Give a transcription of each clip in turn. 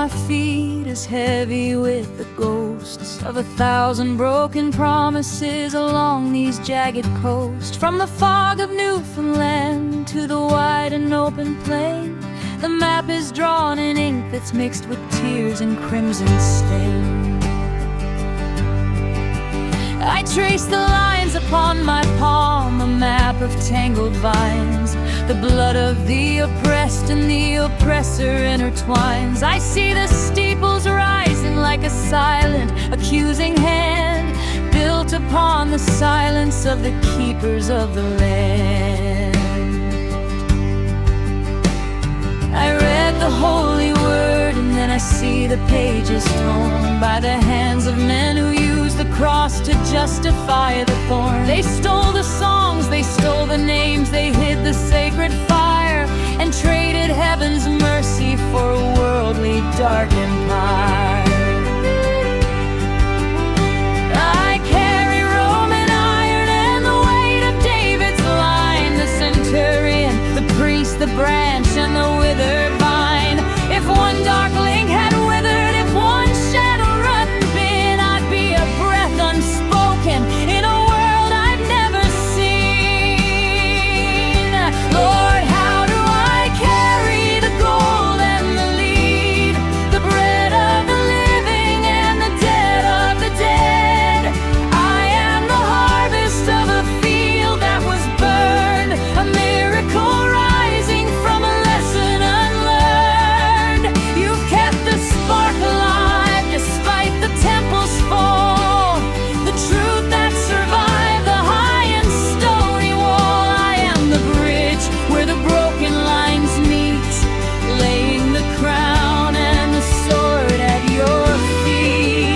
my feet is heavy with the ghosts of 1,000 broken promises along these jagged coasts. From the fog of Newfoundland to the wide and open plain, the map is drawn in ink that's mixed with tears and crimson stain. I trace the lines upon my palm, a map of tangled vines. The blood of the oppressed and the oppressor intertwines. I see the steeples rising like a silent, accusing hand, built upon the silence of the keepers of the land. I read the holy word, and then I see the pages torn by the hands of men who use the cross to justify the thorn. They stole the songs, they stole the names, they hid the sacred fire, and traded heaven's mercy for a worldly dark empire. I carry Roman iron and the weight of David's line, the centurion, the priest, the branch, and the withered vine. If one dark link had withered, if one shadow run been, I'd be a breath unspoken in a world I've never seen. Lord, how do I carry the gold and the lead, the bread of the living and the dead of the dead? I am the harvest of a field that was burned, a miracle rising from a lesson unlearned. You've kept the spark alive despite the temple's fall, the truth that survived the high and stony wall. I am the bridge where the broken lines meet, laying the crown and the sword at your feet.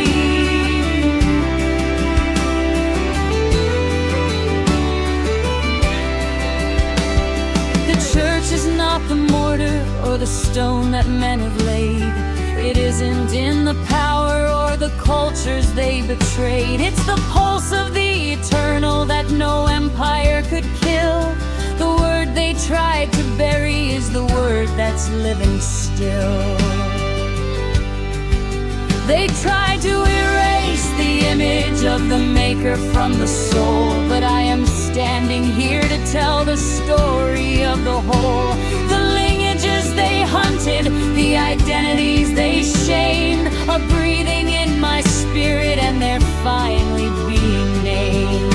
The church is not the mortar or the stone that men have laid. It isn't in the power or the cultures they betrayed. It's the pulse of the eternal that no empire could kill. The word they tried to bury is the word that's living still. They tried to erase the image of the Maker from the soul, but I am standing here to tell the story of the whole. The lineages they hunted, the identities they shamed, are breathing in my spirit, and they're finally being named.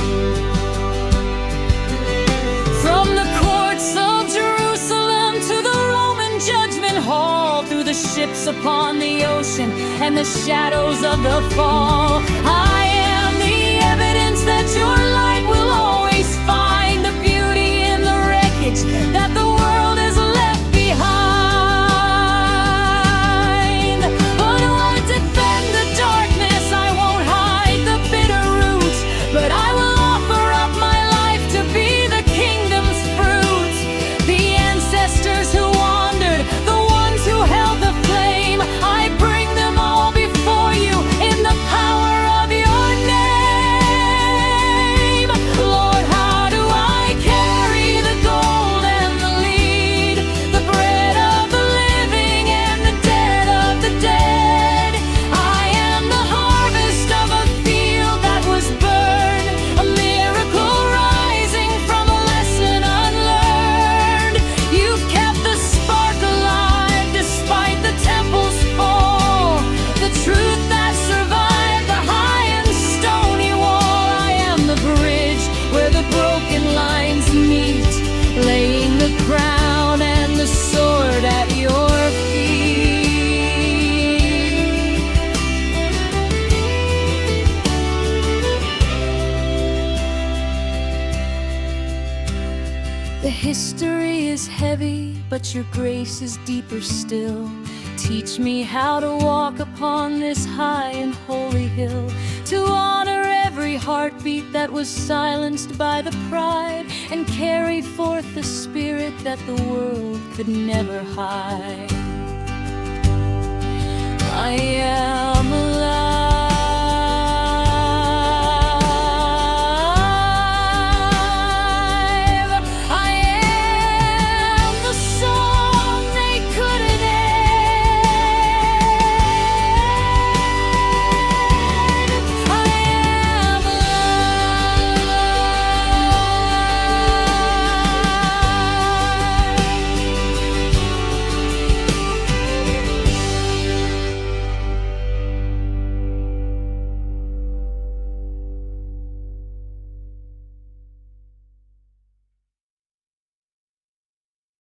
From the courts of Jerusalem to the Roman judgment hall, through the ships upon the ocean and the shadows of the fall, I am the evidence that your light will always find the beauty in the wreckage that the world has left behind. But I won't defend the darkness, I won't hide the bitter roots, but I will offer up my life to be the kingdom's fruit. The ancestors who wandered, the ones who held the flame, I bring them all before you in the power of your name. Lord, how do I carry the gold and the lead, the bread of the living and the dead of the dead? I am the harvest of a field that was burned, a miracle rising from a lesson unlearned. You've kept the spark alive despite the temple's fall, the truth that survived the high and stony wall. I am the bridge where the broken lines meet, laying the crown and the sword at your feet. The history is heavy, but your grace is deeper still. Teach me how to walk upon this high and holy hill, to honor every heartbeat that was silenced by the pride, and carry forth the spirit that the world could never hide. I am a